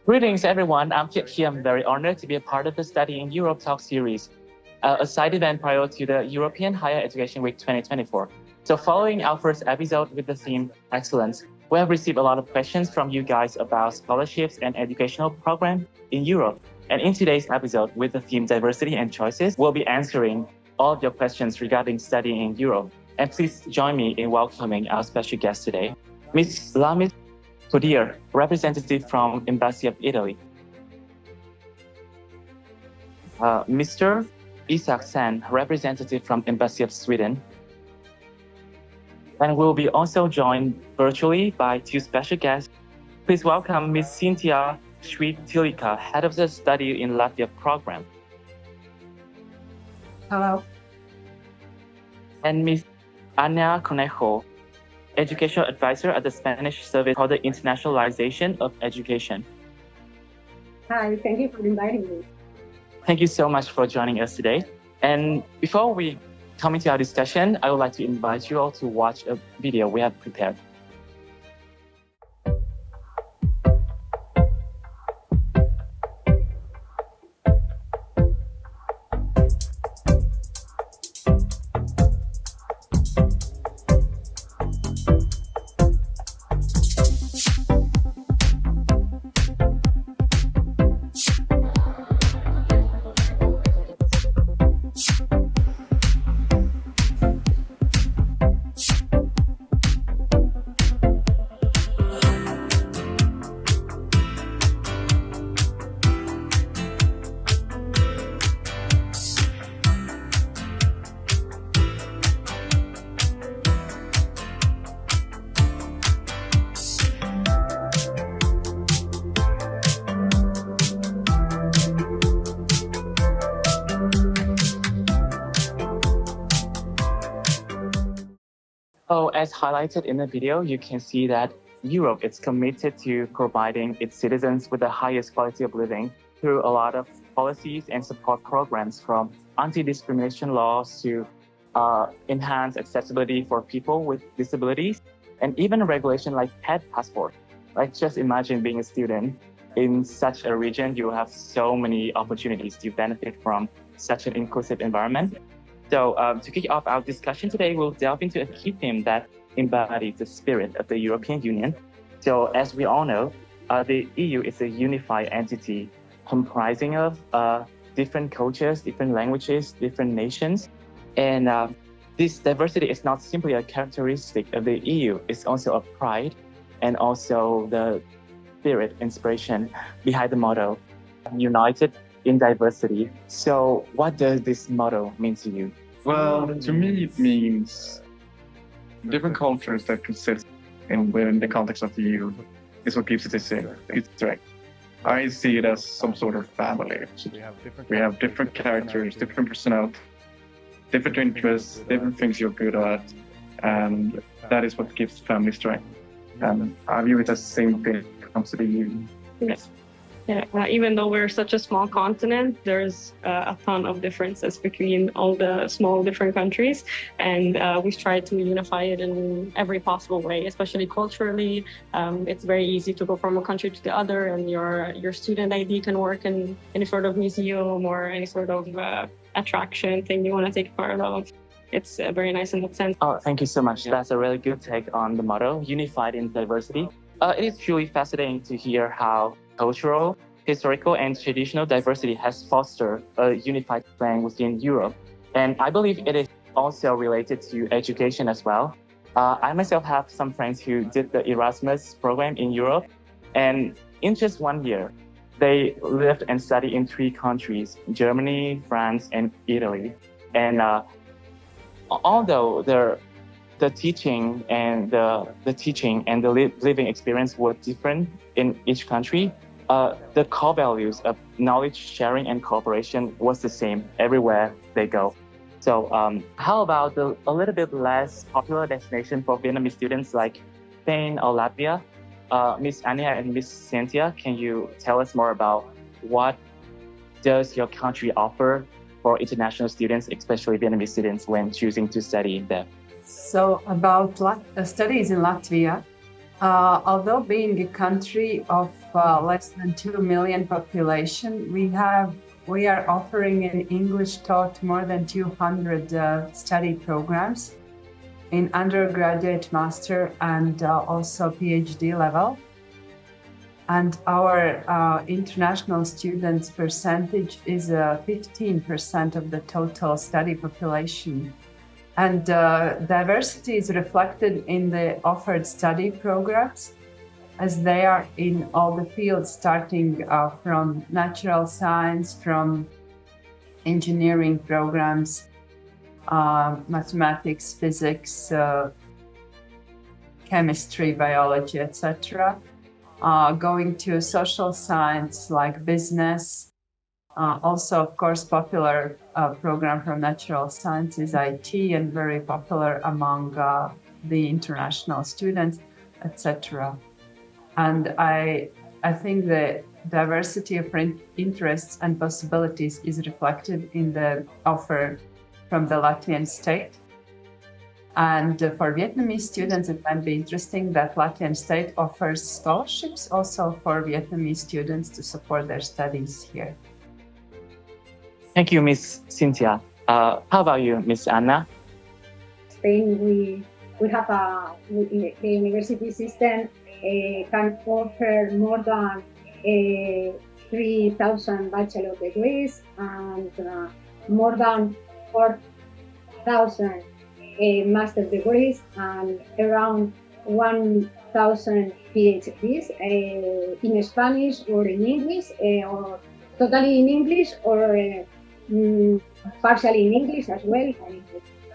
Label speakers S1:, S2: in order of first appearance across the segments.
S1: Greetings, everyone. I'm Thiện Khiêm. I'm very honored to be a part of the Study in Europe Talk series, a side event prior to the European Higher Education Week 2024. So following our first episode with the theme Excellence, we have received a lot of questions from you guys about scholarships and educational programs in Europe. And in today's episode with the theme Diversity and Choices, we'll be answering all of your questions regarding studying in Europe. And please join me in welcoming our special guest today, Ms. Lamit Kodir, representative from Embassy of Italy. Mr. Isak Sen, representative from Embassy of Sweden. And we'll be also joined virtually by two special guests. Please welcome Ms. Cynthia Shvitilika, head of the Study in Latvia program.
S2: Hello.
S1: And Ms. Ana Conejo, educational advisor at the Spanish service for the internationalization of education.
S2: Hi, thank you for inviting me.
S1: Thank you so much for joining us today. And before we come into our discussion, I would like to invite you all to watch a video we have prepared. So as highlighted in the video, you can see that Europe is committed to providing its citizens with the highest quality of living through a lot of policies and support programs, from anti-discrimination laws to enhance accessibility for people with disabilities, and even a regulation like pet passport. Like, just imagine being a student in such a region. You have so many opportunities to benefit from such an inclusive environment. So to kick off our discussion today, we'll delve into a key theme that embodies the spirit of the European Union. So as we all know, the EU is a unified entity comprising of different cultures, different languages, different nations. And this diversity is not simply a characteristic of the EU, it's also a pride and also the spirit, inspiration behind the motto, united in diversity. So what does this motto mean to you?
S3: Well, to me, it means different cultures that consist within the context of the EU is what gives it its strength. I see it as some sort of family. We have different characters, different personalities, different interests, different things you're good at, and that is what gives family strength. And I view it as the same thing when it comes to the EU.
S2: Yes. Yeah, even though we're such a small continent, there's a ton of differences between all the small different countries, and we've tried to unify it in every possible way, especially culturally. It's very easy to go from a country to the other, and your student ID can work in any sort of museum or any sort of attraction thing you want to take part of. It's very nice in that sense.
S1: Oh, thank you so much. That's a really good take on the motto, unified in diversity. It is truly fascinating to hear how cultural, historical, and traditional diversity has fostered a unified plan within Europe. And I believe it is also related to education as well. I myself have some friends who did the Erasmus program in Europe, and in just 1 year, they lived and studied in 3 countries, Germany, France, and Italy. And although the teaching and the living experience were different in each country, the core values of knowledge sharing and cooperation was the same everywhere they go. So how about a little bit less popular destination for Vietnamese students like Spain or Latvia? Ms. Anya and Ms. Cynthia, can you tell us more about what does your country offer for international students, especially Vietnamese students, when choosing to study there?
S4: So about studies in Latvia, although being a country of less than 2 million population, we are offering in English taught more than 200 study programs in undergraduate, master, and also PhD level. And our international students percentage is 15% of the total study population. And diversity is reflected in the offered study programs, as they are in all the fields, starting from natural science, from engineering programs, mathematics, physics, chemistry, biology, etc. Going to social science like business. Also, of course, popular program from natural science is IT, and very popular among the international students, etc. And I think the diversity of interests and possibilities is reflected in the offer from the Latvian state. And for Vietnamese students, it might be interesting that Latvian state offers scholarships also for Vietnamese students to support their studies here.
S1: Thank you, Miss Cynthia. How about you, Miss Anna?
S5: Spain, we have the university system can offer more than 3,000 bachelor degrees and more than 4,000 master degrees and around 1,000 PhDs in Spanish or in English, or totally in English, or partially in English as well, and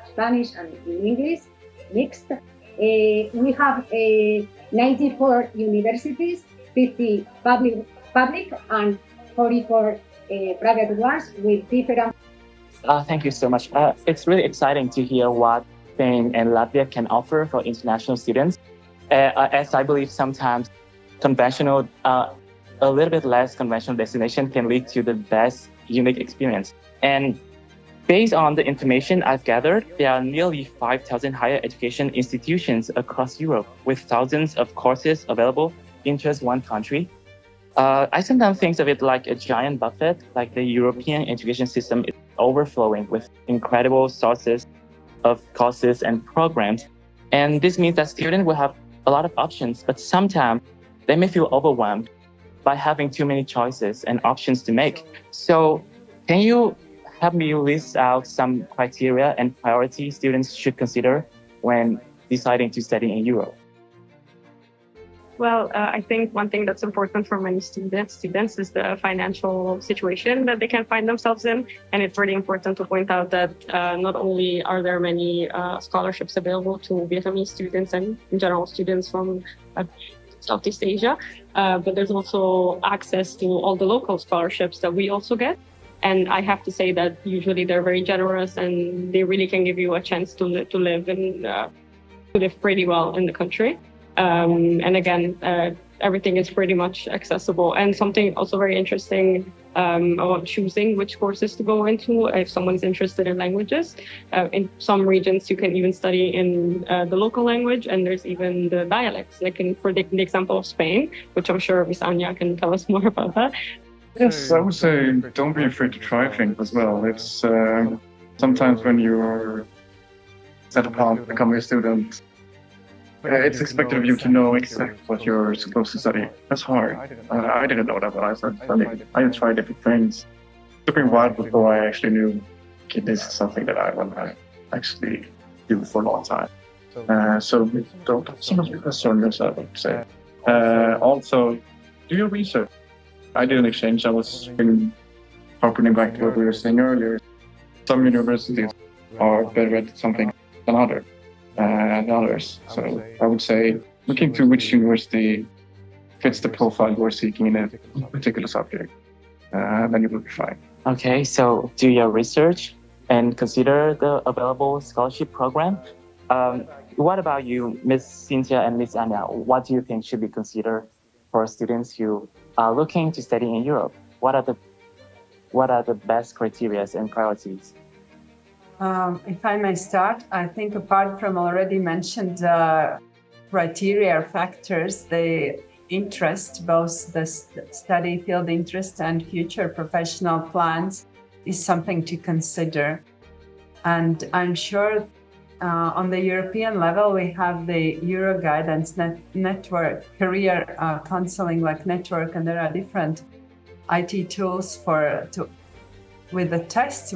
S5: Spanish and in English mixed. We have 94 universities, 50 public and 44 private ones with different.
S1: Thank you so much. It's really exciting to hear what Spain and Latvia can offer for international students. As I believe sometimes conventional, a little bit less conventional destination can lead to the best unique experience. And based on the information I've gathered, there are nearly 5,000 higher education institutions across Europe with thousands of courses available in just one country. I sometimes think of it like a giant buffet, like the European education system is overflowing with incredible sources of courses and programs. And this means that students will have a lot of options, but sometimes they may feel overwhelmed by having too many choices and options to make. So can you help me list out some criteria and priorities students should consider when deciding to study in Europe?
S2: Well, I think one thing that's important for many students is the financial situation that they can find themselves in. And it's really important to point out that not only are there many scholarships available to Vietnamese students and in general students from Southeast Asia, but there's also access to all the local scholarships that we also get. And I have to say that usually they're very generous and they really can give you a chance to live pretty well in the country. And again, everything is pretty much accessible. And something also very interesting about choosing which courses to go into if someone's interested in languages. In some regions, you can even study in the local language, and there's even the dialects. Like for the example of Spain, which I'm sure Miss Anya can tell us more about that.
S3: Yes, I would say don't be afraid to try things as well. It's sometimes when you're set upon becoming a student, it's expected of you to know exactly what you're supposed to study. That's hard. I didn't know that when I started studying. I tried different things. It took me a while before I actually knew, okay, this is something that I want to actually do for a long time. So don't so much concern yourself, I would say. Also, do your research. I did an exchange. I was harping back to what we were saying earlier. Some universities are better at something than others. So I would say look into which university fits the profile you're seeking in a particular subject. Then you will be fine.
S1: Okay, so do your research and consider the available scholarship program. What about you, Miss Cynthia and Miss Anna? What do you think should be considered for students who are looking to study in Europe? What are the best criteria and priorities?
S4: If I may start, I think apart from already mentioned criteria or factors, the interest, both the study field interest and future professional plans, is something to consider. And I'm sure on the European level, we have the Euro Guidance Network, career counseling like network, and there are different IT tools with the tests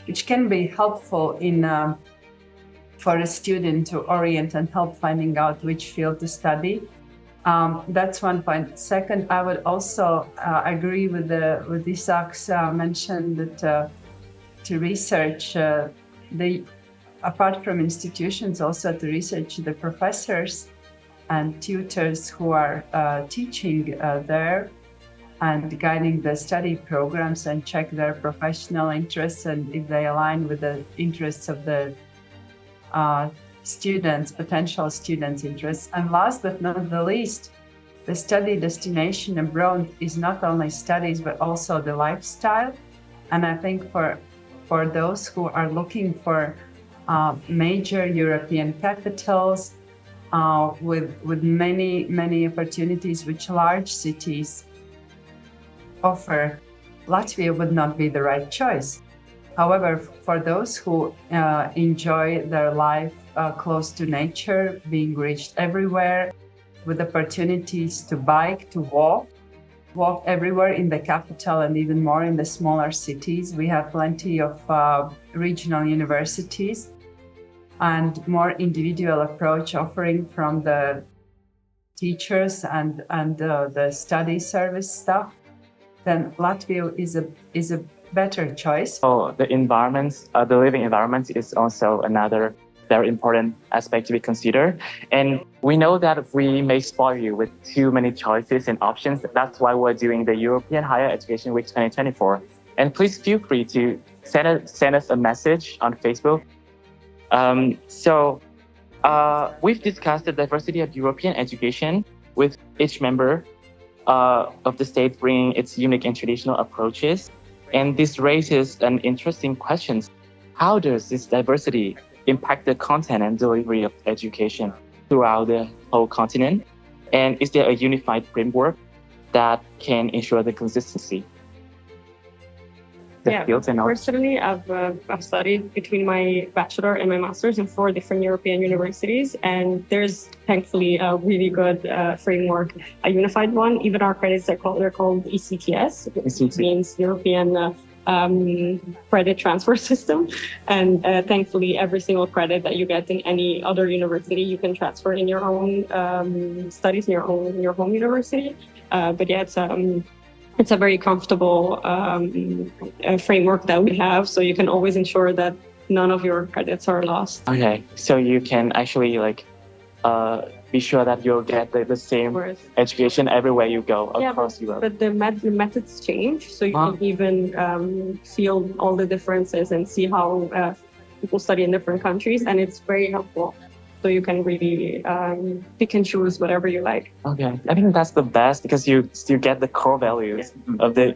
S4: which can be helpful for a student to orient and help finding out which field to study. That's one point. Second, I would also agree with Isaac's mention that to research apart from institutions, also to research the professors and tutors who are teaching there and guiding the study programs, and check their professional interests and if they align with the interests of the potential students' interests. And last but not the least, the study destination abroad is not only studies, but also the lifestyle. And I think for those who are looking for major European capitals with many opportunities which large cities offer, Latvia would not be the right choice. However, for those who enjoy their life close to nature, being reached everywhere, with opportunities to bike, to walk everywhere in the capital and even more in the smaller cities, we have plenty of regional universities and more individual approach offering from the teachers and the study service staff. Then Latvia is a better choice.
S1: So the environment, the living environment is also another very important aspect to be considered. And we know that we may spoil you with too many choices and options. That's why we're doing the European Higher Education Week 2024. And please feel free to send us a message on Facebook. We've discussed the diversity of European education, with each member of the state bringing its unique and traditional approaches. And this raises an interesting question. How does this diversity impact the content and delivery of education throughout the whole continent? And is there a unified framework that can ensure the consistency?
S2: Personally, I've studied between my bachelor and my master's in 4 different European universities, and there's thankfully a really good framework, a unified one. Even our credits they're called ECTS, which means European credit transfer system. And thankfully, every single credit that you get in any other university, you can transfer in your own studies in your home university. But yeah, it's a very comfortable framework that we have, so you can always ensure that none of your credits are lost.
S1: Okay, so you can actually be sure that you'll get the same education everywhere you go across Europe.
S2: But the methods change, so you can even feel all the differences and see how people study in different countries, and it's very helpful. So you can really pick and choose whatever you like.
S1: Okay, I think that's the best because you still get the core values of the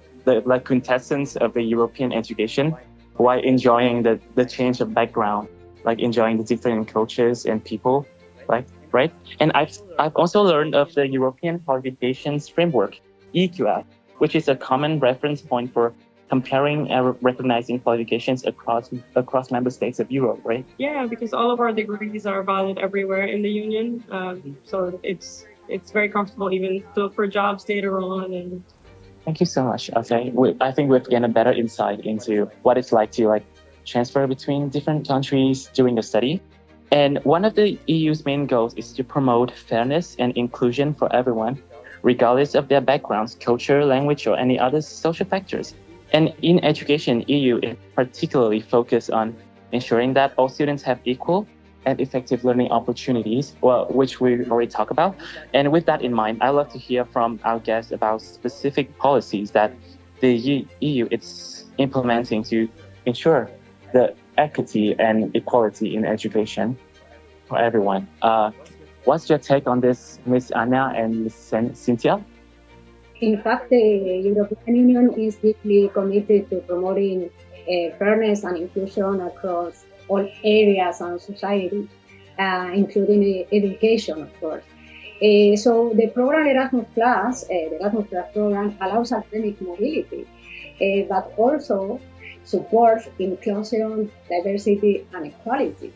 S1: quintessence of the European education while enjoying the change of background, like enjoying the different cultures and people, right? And I've also learned of the European Qualifications Framework, EQF, which is a common reference point for comparing and recognizing qualifications across member states of Europe, right?
S2: Yeah, because all of our degrees are valid everywhere in the Union. So it's very comfortable even to look for jobs later on. And
S1: thank you so much. Okay, I think we've gained a better insight into what it's like to transfer between different countries during the study. And one of the EU's main goals is to promote fairness and inclusion for everyone, regardless of their backgrounds, culture, language, or any other social factors. And in education, EU is particularly focused on ensuring that all students have equal and effective learning opportunities, which we already talked about. And with that in mind, I'd love to hear from our guests about specific policies that the EU is implementing to ensure the equity and equality in education for everyone. What's your take on this, Ms. Anna and Ms. Cynthia?
S5: In fact, the European Union is deeply committed to promoting fairness and inclusion across all areas of society, including education, of course. So the program Erasmus Plus, the Erasmus Plus program allows academic mobility, but also supports inclusion, diversity, and equality.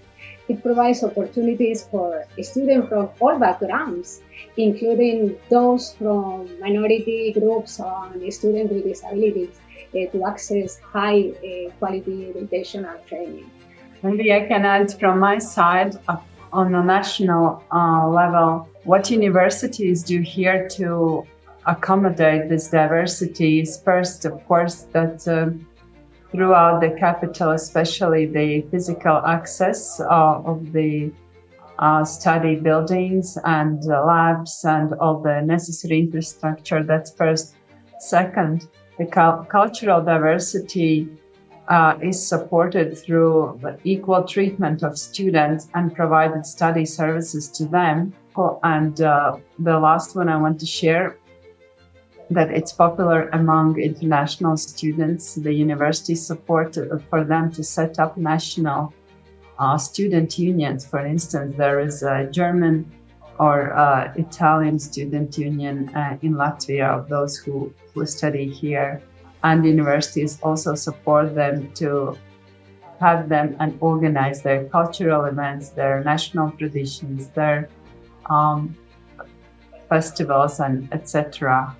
S5: It provides opportunities for students from all backgrounds, including those from minority groups and students with disabilities, to access high quality education and training.
S4: Maybe I can add from my side on a national level, what universities do here to accommodate this diversity is first, of course, that throughout the capital, especially the physical access of the study buildings and labs and all the necessary infrastructure. That's first. Second, the cultural diversity is supported through the equal treatment of students and provided study services to them. And the last one I want to share, that it's popular among international students. The university support for them to set up national student unions. For instance, there is a German or Italian student union in Latvia of those who study here. And universities also support them to have them and organize their cultural events, their national traditions, their festivals, and etc.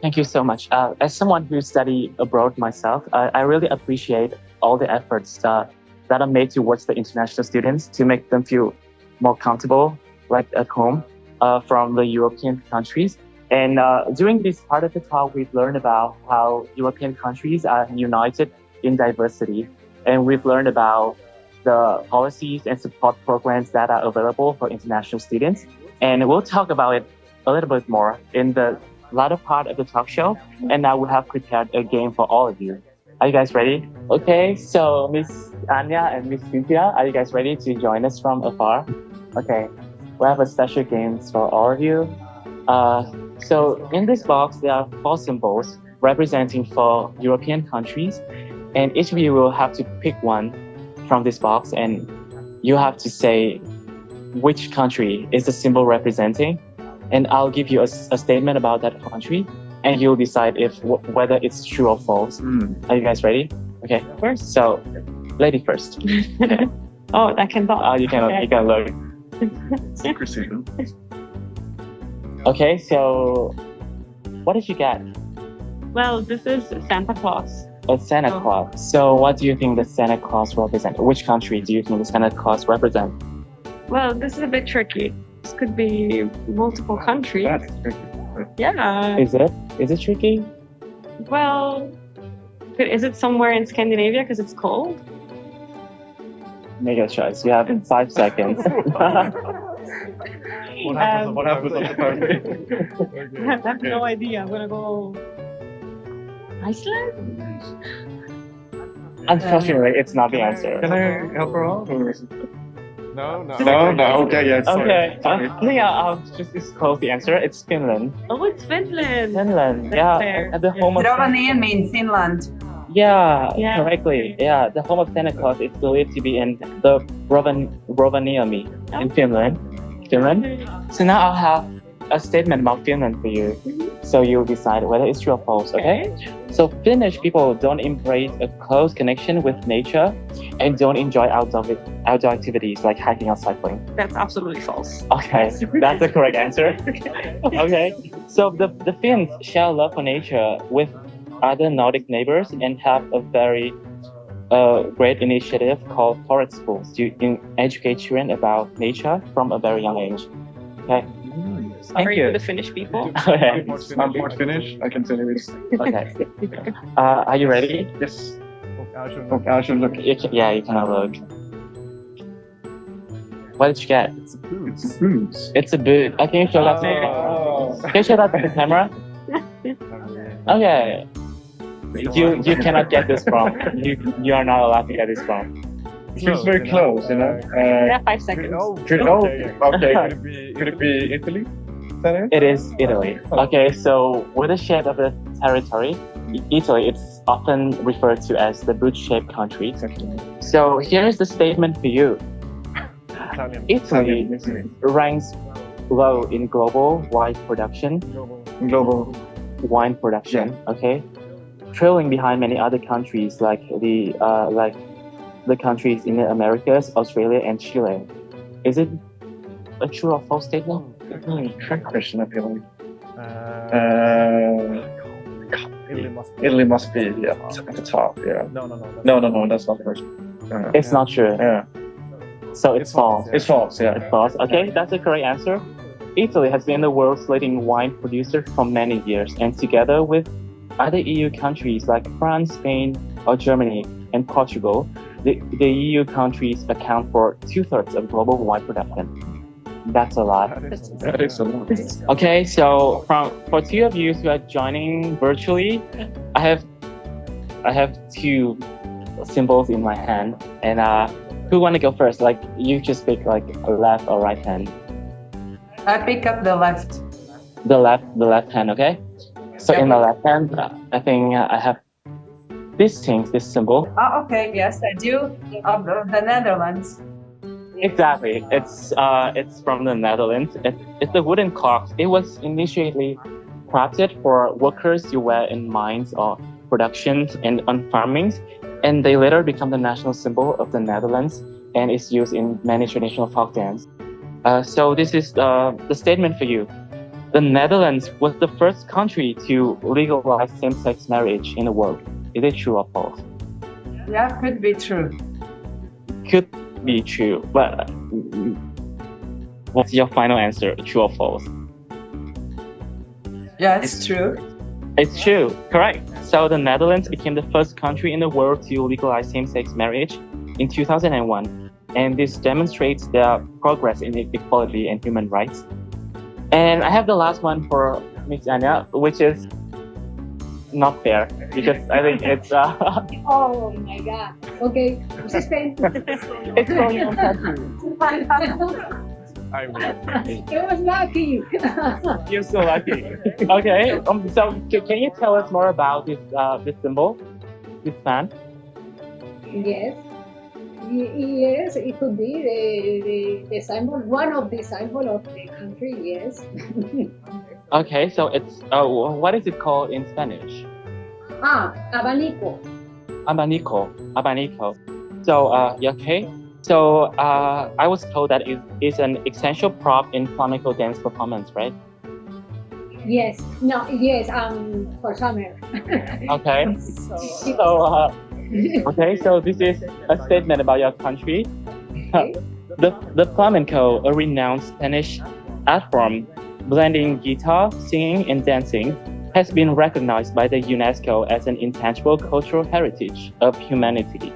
S1: Thank you so much. As someone who studied abroad myself, I really appreciate all the efforts that are made towards the international students to make them feel more comfortable, like at home, from the European countries. And during this part of the talk, we've learned about how European countries are united in diversity. And we've learned about the policies and support programs that are available for international students. And we'll talk about it a little bit more in the latter part of the talk show. And now we have prepared a game for all of you. Are you guys ready? Okay, so Miss Anya and Miss Cynthia, are you guys ready to join us from afar? Okay, we have a special game for all of you. So in this box, there are 4 symbols representing 4 European countries. And each of you will have to pick one from this box. And you have to say which country is the symbol representing. And I'll give you a statement about that country, and you'll decide if whether it's true or false. Are you guys ready? Okay, first. So, lady first. Okay.
S2: Oh, I can talk.
S1: You can learn.
S3: Secrecy.
S1: Okay, so what did you get?
S2: Well, this is Santa Claus.
S1: A Santa Claus. So, what do you think the Santa Claus represents? Which country do you think the Santa Claus represents?
S2: Well, this is a bit tricky. This could be multiple countries.
S3: That's tricky.
S2: Yeah.
S1: Is it? Is it tricky?
S2: Well, is it somewhere in Scandinavia because it's cold?
S1: Make a choice. You have 5 seconds.
S3: What happens on the party?
S2: I have no idea. I'm gonna go Iceland?
S1: Unfortunately, it's not the answer.
S3: Can I help her out? Or is it...
S6: No.
S3: No. Okay, yeah.
S1: Okay.
S3: Sorry.
S1: I'll just disclose the answer. It's Finland.
S2: Oh, it's Finland.
S1: Finland.
S2: That's
S1: Yeah.
S2: fair.
S1: At the home of
S4: Rovaniemi in Finland.
S1: Yeah,
S2: Yeah.
S1: correctly. Yeah, the home of Santa Claus is believed to be in the Rovaniemi in Finland. So now I'll have a statement about Finland for you. So you'll decide whether it's true or false, okay? So Finnish people don't embrace a close connection with nature and don't enjoy outdoor activities like hiking or cycling.
S2: That's absolutely false.
S1: Okay, that's the correct answer. Okay, so the Finns share love for nature with other Nordic neighbors and have a very great initiative called forest schools to educate children about nature from a very young age. Okay.
S2: Sorry to the Finnish people.
S1: Okay.
S3: I'm more Finnish. I can say this.
S1: Okay. Are you ready?
S3: Yes.
S6: Okay,
S3: I should look.
S1: You can have a look. What did you get?
S6: It's a boot.
S3: It's boots.
S1: It's a boot. I can you show that to
S6: Oh.
S1: Can you show that to the camera? Okay. You cannot get this from. You are not allowed to get this from.
S3: Feels very close, you know.
S2: Yeah, 5 seconds.
S3: Okay. Could it be Italy? Is that it?
S1: It is Italy. Okay, so with the shape of the territory, Italy, it's often referred to as the boot-shaped country. So here's the statement for you. Italy ranks low in global wine production.
S3: Global.
S1: Wine production, okay, trailing behind many other countries like the countries in the Americas, Australia, and Chile. Is it a true or false statement?
S3: Trick question, I feel like.
S6: Italy
S3: Italy must
S6: must be.
S3: be at the top. Yeah.
S6: No.
S3: That's not first.
S1: It's not true.
S3: Yeah.
S1: So it's false.
S6: Yeah.
S3: It's false. Yeah.
S1: It's false. Okay, that's the correct answer. Italy has been the world's leading wine producer for many years, and together with other EU countries like France, Spain, or Germany, and Portugal, the EU countries account for 2/3 of global wine production. That's a lot.
S3: That is a lot.
S1: Okay, so for two of you who are joining virtually, I have two symbols in my hand, and who want to go first? Like, you just pick like a left or right hand.
S4: I pick up the left.
S1: The left hand, okay? So in the left hand, I think I have this symbol.
S4: Oh, okay. Yes, I do. Of the Netherlands.
S1: Exactly. It's from the Netherlands. It's a wooden clock. It was initially crafted for workers to wear in mines or productions and on farmings, and they later become the national symbol of the Netherlands, and it's used in many traditional folk dance. So this is the statement for you. The Netherlands was the first country to legalize same-sex marriage in the world. Is it true or false?
S4: Yeah, could be true.
S1: Could be true, but what's your final answer? True or false?
S4: Yeah, it's true.
S1: It's true, correct. So the Netherlands became the first country in the world to legalize same-sex marriage in 2001. And this demonstrates their progress in equality and human rights. And I have the last one for Miss Anya, which is not fair, because I think it's
S5: Oh my God. Okay. Spain.
S1: it's from your country.
S6: I will.
S5: It was lucky.
S1: You're so lucky. Okay, so can you tell us more about this symbol, this fan?
S5: Yes. Yes, it could be the symbol, one of the symbol of the country, yes.
S1: Okay, so it's what is it called in Spanish?
S5: Abanico.
S1: Abanico. So okay. So I was told that it is an essential prop in flamenco dance performance, right?
S5: Yes. No, yes, for summer.
S1: Okay. So okay, so this is a statement about your country. The flamenco, a renowned Spanish art form blending guitar, singing, and dancing, has been recognized by the UNESCO as an intangible cultural heritage of humanity.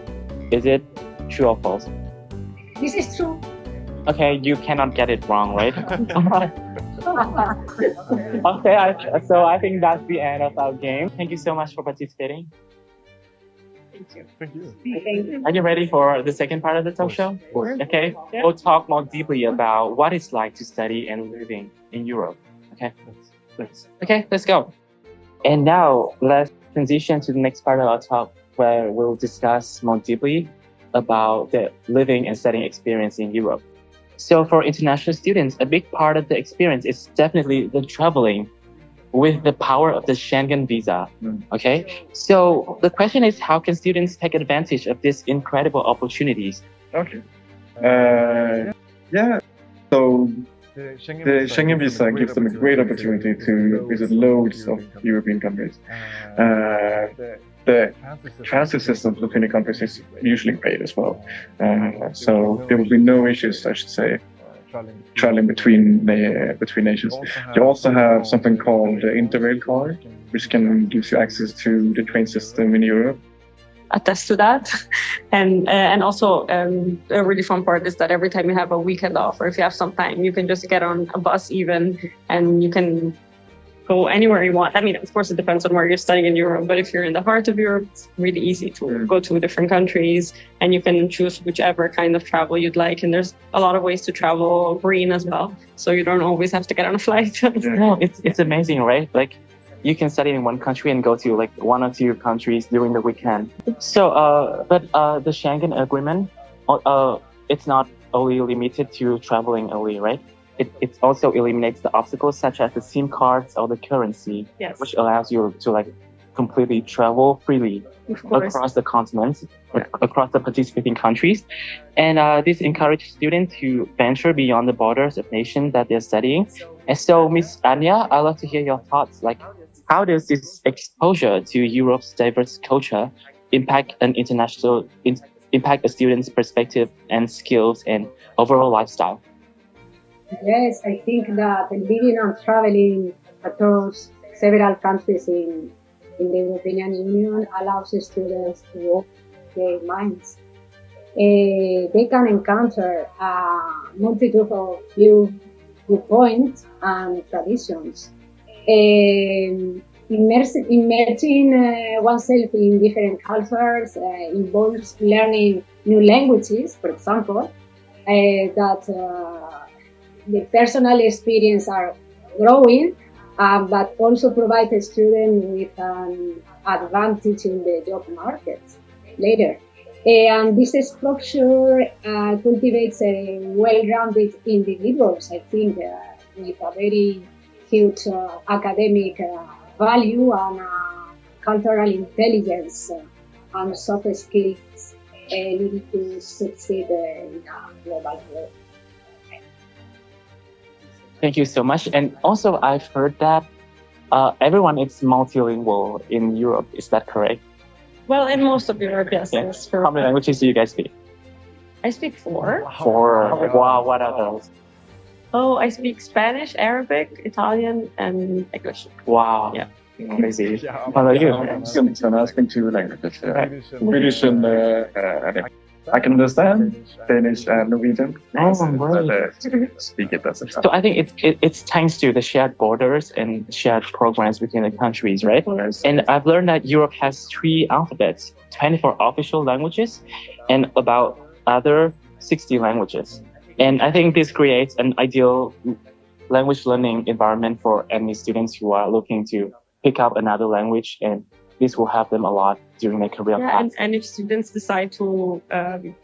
S1: Is it true or false?
S5: This is true.
S1: Okay, you cannot get it wrong, right? Okay, so I think that's the end of our game. Thank you so much for participating.
S6: Thank you.
S5: Thank you.
S1: Are you ready for the second part of the talk show? Okay, we'll talk more deeply about what it's like to study and living in Europe. Okay, let's go. And now let's transition to the next part of our talk, where we'll discuss more deeply about the living and studying experience in Europe. So for international students, a big part of the experience is definitely the traveling with the power of the Schengen visa. Okay, so the question is, how can students take advantage of these incredible opportunities?
S3: Okay. Yeah. So the Schengen visa gives them a great opportunity to visit loads of European countries. The transit system between the countries is usually great as well. So there will be no issues, I should say, traveling between nations. You also have something called the Interrail card, which can give you access to the train system in Europe.
S2: Attest to that. And also a really fun part is that every time you have a weekend off, or if you have some time, you can just get on a bus even, and you can go anywhere you want. I mean, of course, it depends on where you're studying in Europe, but if you're in the heart of Europe, it's really easy to go to different countries, and you can choose whichever kind of travel you'd like. And there's a lot of ways to travel green as well, so you don't always have to get on a flight.
S1: No, it's amazing, right? Like, you can study in one country and go to like one or two countries during the weekend. So, but the Schengen agreement, it's not only limited to traveling only, right? it also eliminates the obstacles such as the SIM cards or the currency,
S2: Yes.
S1: which allows you to like completely travel freely
S2: Of course.
S1: across the continent, across the participating countries. And this encourages students to venture beyond the borders of nations that they're studying. And so, Miss Anya, I'd love to hear your thoughts. Like, how does this exposure to Europe's diverse culture impact impact a student's perspective and skills and overall lifestyle?
S5: Yes, I think that living and traveling across several countries in the European Union allows students to open their minds. They can encounter a multitude of viewpoints and traditions. Immersing oneself in different cultures involves learning new languages, for example, that the personal experience are growing, but also provide the student with an advantage in the job market later. And this structure cultivates a well-rounded individuals, I think, with a very huge academic value and cultural intelligence and soft skills needed to succeed in a global world.
S1: Thank you so much. And also, I've heard that everyone is multilingual in Europe. Is that correct?
S2: Well, in most of Europe, yes.
S1: Yeah. How many languages do you guys speak?
S2: I speak 4.
S1: 4. Wow, what are those?
S2: Oh, I speak Spanish, Arabic, Italian, and English.
S1: Wow.
S2: Yeah.
S1: Crazy.
S6: Yeah,
S1: How about you?
S3: I'm speaking 2 languages. British and I can understand Danish and Norwegian.
S1: Oh, right.
S3: But speak it as a
S1: So I think it's thanks to the shared borders and shared programs between the countries, right? And I've learned that Europe has 3 alphabets, 24 official languages, and about other 60 languages. And I think this creates an ideal language learning environment for any students who are looking to pick up another language, and this will help them a lot during their career path.
S2: And if students decide to,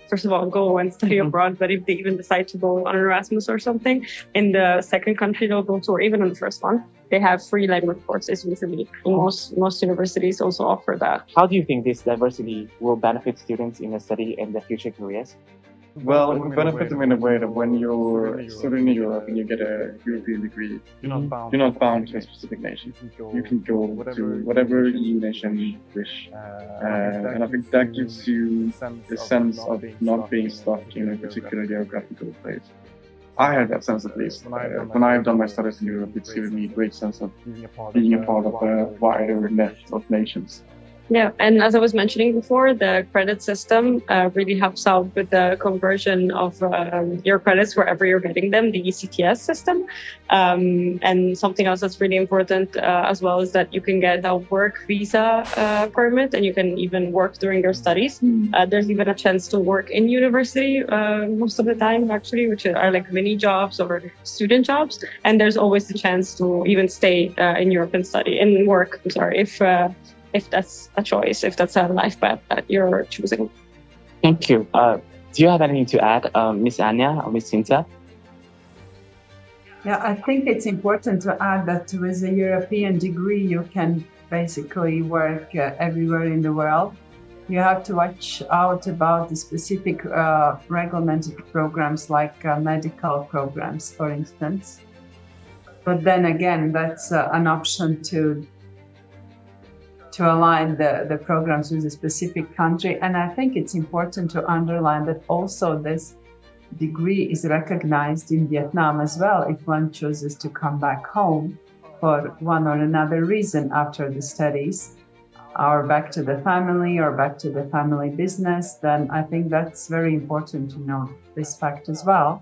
S2: first of all, go and study abroad, but if they even decide to go on Erasmus or something, in the second country they'll go to, or even in the first one, they have free language courses usually. Most universities also offer that.
S1: How do you think this diversity will benefit students in their study and their future careers?
S3: Well, it will benefit them in a way that when you're studying in Europe and you get a European degree, you're not bound to a specific nation. You can go to whatever EU nation you wish. And I think that gives you the sense of not being stuck in a particular geographical place. I had that sense at least. When I've done my studies in Europe, it's given me a great sense of being a part of a wider net of nations.
S2: Yeah, and as I was mentioning before, the credit system really helps out with the conversion of your credits wherever you're getting them, the ECTS system. And something else that's really important as well is that you can get a work visa permit, and you can even work during your studies. There's even a chance to work in university most of the time, actually, which are like mini jobs or student jobs. And there's always the chance to even stay in Europe and study and work. I'm sorry, if that's a choice, if that's a life path that you're choosing.
S1: Thank you. Do you have anything to add, Miss Anya or Miss Cynthia?
S4: Yeah, I think it's important to add that with a European degree, you can basically work everywhere in the world. You have to watch out about the specific regulated programs like medical programs, for instance. But then again, that's an option to align the programs with a specific country. And I think it's important to underline that also this degree is recognized in Vietnam as well if one chooses to come back home for one or another reason after the studies, or back to the family or back to the family business. Then I think that's very important to know this fact as well.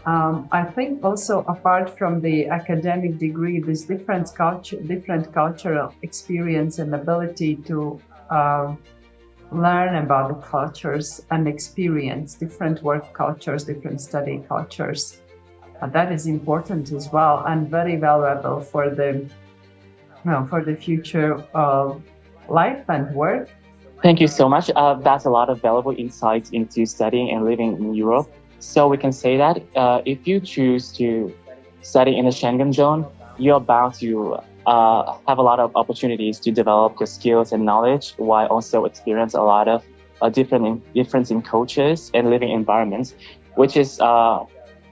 S4: I think also apart from the academic degree, this different cultural experience and ability to learn about the cultures and experience different work cultures, different study cultures. That is important as well and very valuable for the future of life and work.
S1: Thank you so much. That's a lot of valuable insights into studying and living in Europe. So we can say that if you choose to study in the Schengen zone, you're bound to have a lot of opportunities to develop your skills and knowledge, while also experience a lot of difference in cultures and living environments, which is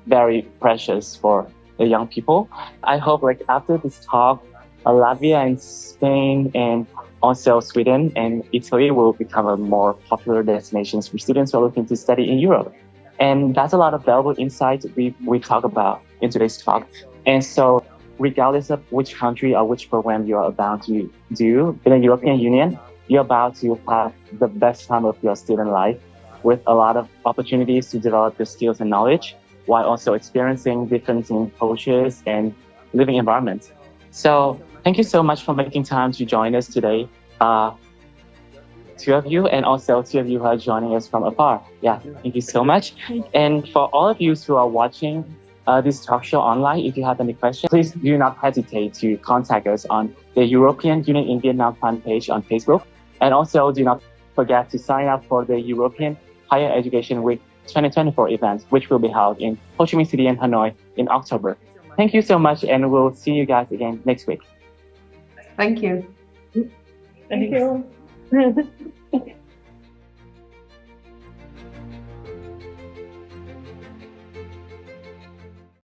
S1: very precious for the young people. I hope like after this talk, Latvia and Spain and also Sweden and Italy will become a more popular destinations for students who are looking to study in Europe. And that's a lot of valuable insights we talk about in today's talk. And so regardless of which country or which program you're about to do in the European Union, you're about to have the best time of your student life with a lot of opportunities to develop your skills and knowledge while also experiencing different cultures and living environments. So thank you so much for making time to join us today. Two of you and also two of you who are joining us from afar. Yeah, thank you so much. And for all of you who are watching this talk show online, if you have any questions, please do not hesitate to contact us on the European Union in Vietnam fan page on Facebook. And also do not forget to sign up for the European Higher Education Week 2024 event, which will be held in Ho Chi Minh City and Hanoi in October. Thank you so much, and we'll see you guys again next week.
S4: Thank you.
S2: Thank you.